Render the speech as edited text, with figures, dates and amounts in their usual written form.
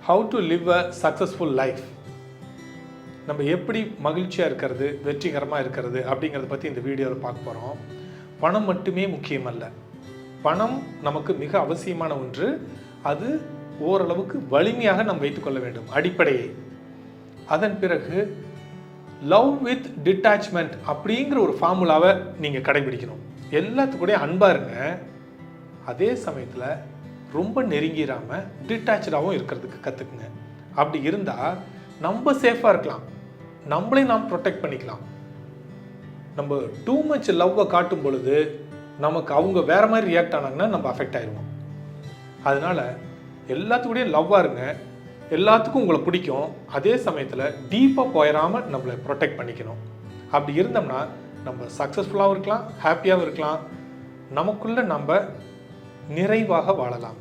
How to live a successful life, நம்ம எப்படி மகிழ்ச்சியாக இருக்கிறது, வெற்றிகரமாக இருக்கிறது அப்படிங்கிறத பற்றி இந்த வீடியோவில் பார்க்க போகிறோம். பணம் மட்டுமே முக்கியமல்ல, பணம் நமக்கு மிக அவசியமான ஒன்று. அது ஓரளவுக்கு வலிமையாக நாம் வைத்துக்கொள்ள வேண்டும், அடிப்படையை. அதன் பிறகு லவ் வித் டிட்டாச்மெண்ட் அப்படிங்கிற ஒரு ஃபார்முலாவை நீங்கள் கடைபிடிக்கணும். எல்லாத்துக்கூடயும் அன்பாக இருங்க, அதே சமயத்தில் ரொம்ப நெருங்கிடாமல் டிட்டாச்சாகவும் இருக்கிறதுக்கு கற்றுக்குங்க. அப்படி இருந்தால் நம்ம சேஃபாக இருக்கலாம், நம்மளே நாம் ப்ரொடெக்ட் பண்ணிக்கலாம். நம்ம டூ மச் லவ்வை காட்டும் பொழுது நமக்கு அவங்க வேறு மாதிரி ரியாக்ட் ஆனாங்கன்னா நம்ம அஃபெக்ட் ஆயிடுவோம். அதனால் எல்லாத்துக்கூடயும் லவ்வாக இருங்க, எல்லாத்துக்கும் உங்களை பிடிக்கும், அதே சமயத்தில் டீப்பாக போயிடாமல் நம்மளை ப்ரொடெக்ட் பண்ணிக்கணும். அப்படி இருந்தோம்னா நம்ம சக்ஸஸ்ஃபுல்லாகவும் இருக்கலாம், ஹாப்பியாகவும் இருக்கலாம், நமக்குள்ளே நம்ம நிறைவாக வாழலாம்.